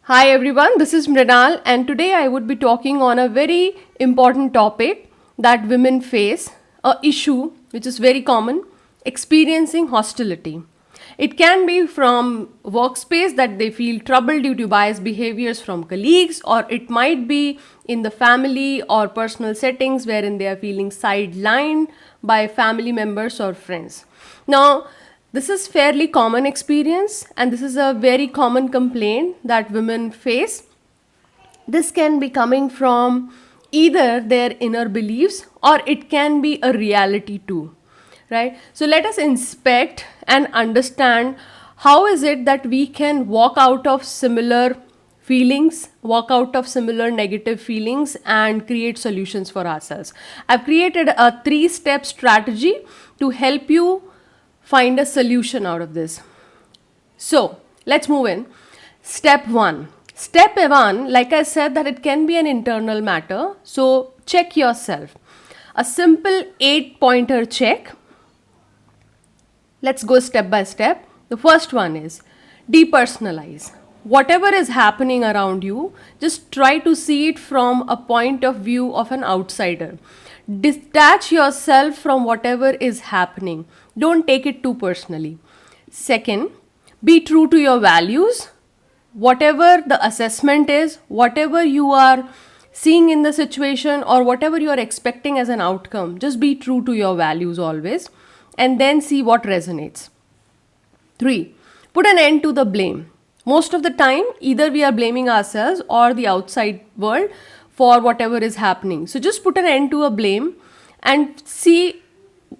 Hi everyone, this is Mrinal and today I would be talking on a very important topic that women face, a issue which is very common, experiencing hostility. It can be from workspace that they feel trouble due to biased behaviors from colleagues, or it might be in the family or personal settings wherein they are feeling sidelined by family members or friends. Now, this is fairly common experience and this is a very common complaint that women face. This can be coming from either their inner beliefs or it can be a reality too, right? So let us inspect and understand how is it that we can walk out of similar feelings, walk out of similar negative feelings and create solutions for ourselves. I've created a 3-step strategy to help you find a solution out of this. So let's move in. Step 1. Step 1, like I said, that it can be an internal matter. So check yourself. A simple 8-pointer check. Let's go step by step. The first one is depersonalize. Whatever is happening around you, just try to see it from a point of view of an outsider. Detach yourself from whatever is happening. Don't take it too personally. Second, be true to your values. Whatever the assessment is, whatever you are seeing in the situation or whatever you are expecting as an outcome, just be true to your values always and then see what resonates. 3, put an end to the blame. Most of the time, either we are blaming ourselves or the outside world for whatever is happening. So just put an end to a blame and see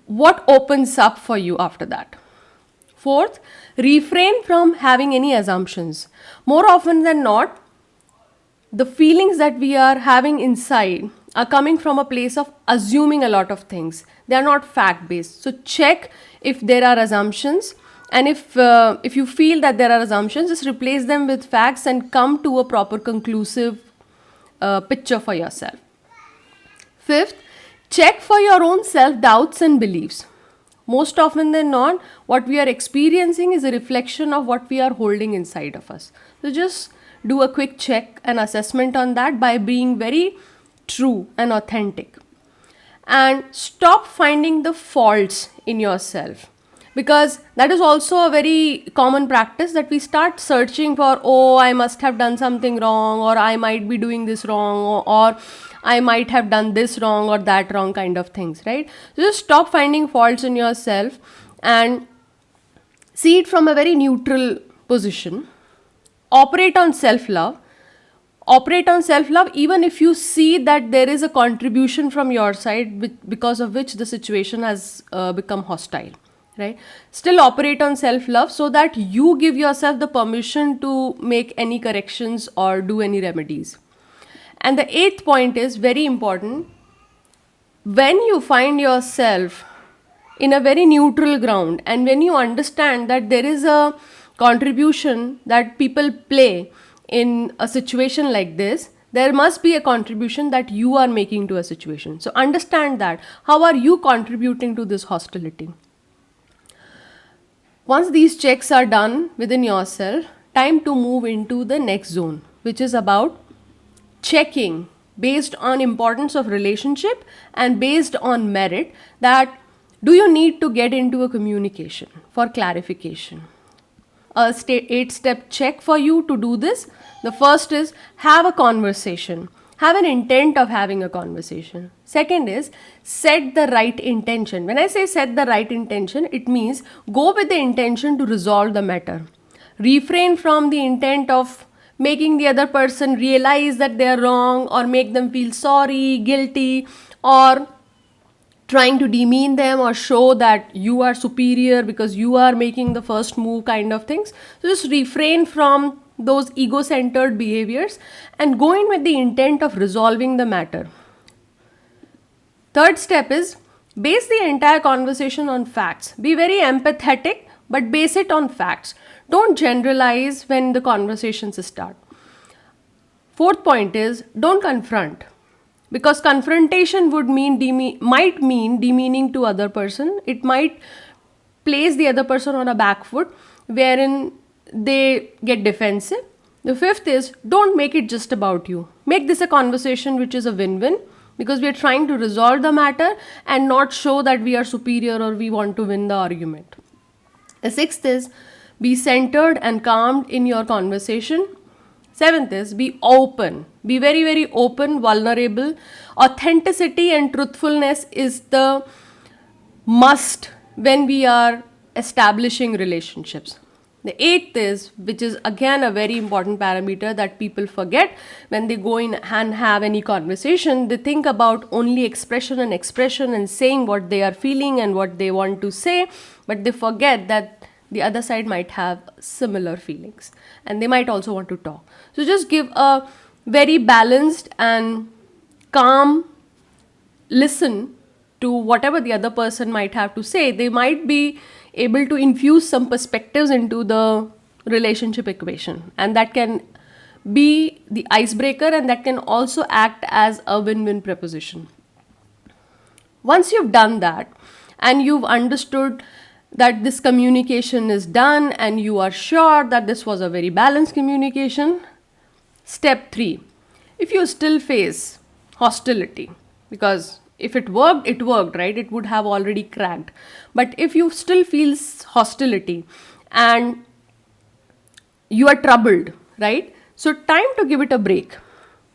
what opens up for you after that. 4th, refrain from having any assumptions. More often than not, the feelings that we are having inside are coming from a place of assuming a lot of things. They are not fact based. So check if there are assumptions, and if you feel that there are assumptions, just replace them with facts and come to a proper conclusive picture for yourself. 5th, check for your own self-doubts and beliefs. Most often than not, what we are experiencing is a reflection of what we are holding inside of us. So just do a quick check and assessment on that by being very true and authentic. And stop finding the faults in yourself, because that is also a very common practice that we start searching for, oh, I must have done something wrong, or I might be doing this wrong, or I might have done this wrong or that wrong kind of things, right? So just stop finding faults in yourself and see it from a very neutral position. Operate on self-love. Operate on self-love even if you see that there is a contribution from your side because of which the situation has become hostile. Right? Still operate on self-love so that you give yourself the permission to make any corrections or do any remedies. And the 8th point is very important. When you find yourself in a very neutral ground and when you understand that there is a contribution that people play in a situation like this, there must be a contribution that you are making to a situation. So understand that. How are you contributing to this hostility? Once these checks are done within yourself, time to move into the next zone, which is about checking based on importance of relationship and based on merit, that do you need to get into a communication for clarification. A 8-step check for you to do this. The first is have a conversation. Have an intent of having a conversation. Second is set the right intention. When I say set the right intention, it means go with the intention to resolve the matter. Refrain from the intent of making the other person realize that they are wrong or make them feel sorry, guilty, or trying to demean them or show that you are superior because you are making the first move kind of things. So just refrain from those ego-centered behaviors and go in with the intent of resolving the matter. Third step is base the entire conversation on facts. Be very empathetic, but base it on facts. Don't generalize when the conversations start. Fourth point is don't confront, because confrontation would might mean demeaning to other person. It might place the other person on a back foot wherein they get defensive. The fifth is don't make it just about you. Make this a conversation which is a win-win, because we are trying to resolve the matter and not show that we are superior or we want to win the argument. The sixth is be centered and calmed in your conversation. Seventh is be open. Be very, very open, vulnerable. Authenticity and truthfulness is the must when we are establishing relationships. The eighth is, which is again a very important parameter that people forget when they go in and have any conversation, they think about only expression and saying what they are feeling and what they want to say, but they forget that the other side might have similar feelings and they might also want to talk. So just give a very balanced and calm listen to whatever the other person might have to say. They might be able to infuse some perspectives into the relationship equation, and that can be the icebreaker, and that can also act as a win-win proposition. Once you've done that and you've understood that this communication is done and you are sure that this was a very balanced communication, step 3, if you still face hostility, because if it worked, right? It would have already cracked. But if you still feel hostility and you are troubled, right? So time to give it a break.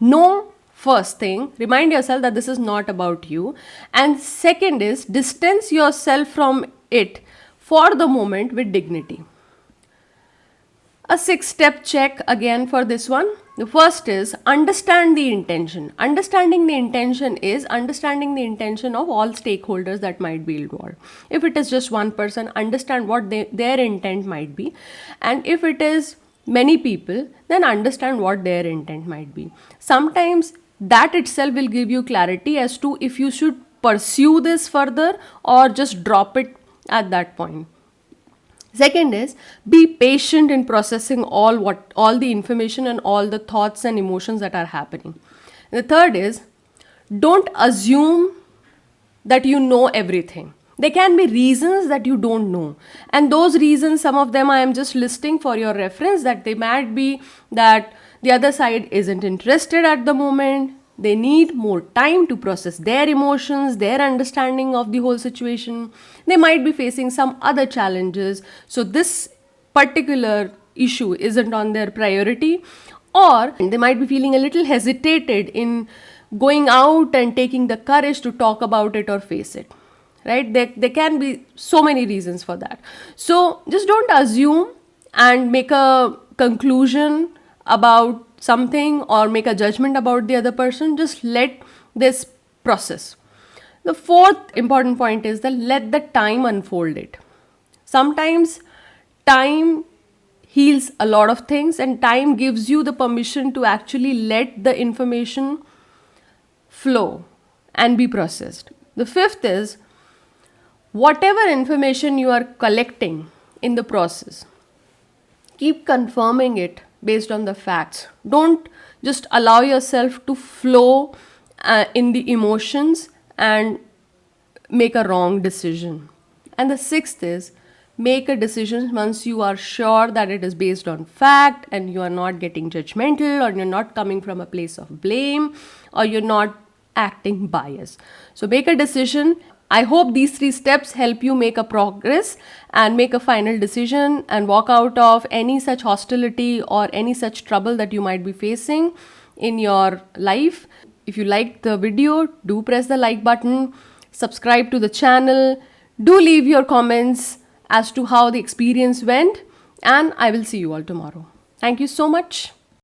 No, first thing, remind yourself that this is not about you. And second is distance yourself from it for the moment with dignity. A 6-step check again for this one. The first is understand the intention. Understanding the intention is understanding the intention of all stakeholders that might be involved. If it is just one person, understand what their intent might be. And if it is many people, then understand what their intent might be. Sometimes that itself will give you clarity as to if you should pursue this further or just drop it at that point. Second is be patient in processing all the information and all the thoughts and emotions that are happening. And the third is don't assume that you know everything. There can be reasons that you don't know, and those reasons, some of them I am just listing for your reference, that they might be that the other side isn't interested at the moment. They need more time to process their emotions, their understanding of the whole situation. They might be facing some other challenges. So this particular issue isn't on their priority, or they might be feeling a little hesitated in going out and taking the courage to talk about it or face it. Right? There can be so many reasons for that. So just don't assume and make a conclusion about something or make a judgment about the other person. Just let this process. The fourth important point is that let the time unfold it. Sometimes time heals a lot of things, and time gives you the permission to actually let the information flow and be processed. The fifth is whatever information you are collecting in the process, keep confirming it based on the facts. Don't just allow yourself to flow in the emotions and make a wrong decision. And the sixth is make a decision once you are sure that it is based on fact and you are not getting judgmental, or you're not coming from a place of blame, or you're not acting biased. So make a decision. I hope these 3 steps help you make a progress and make a final decision and walk out of any such hostility or any such trouble that you might be facing in your life. If you liked the video, do press the like button, subscribe to the channel, do leave your comments as to how the experience went, and I will see you all tomorrow. Thank you so much.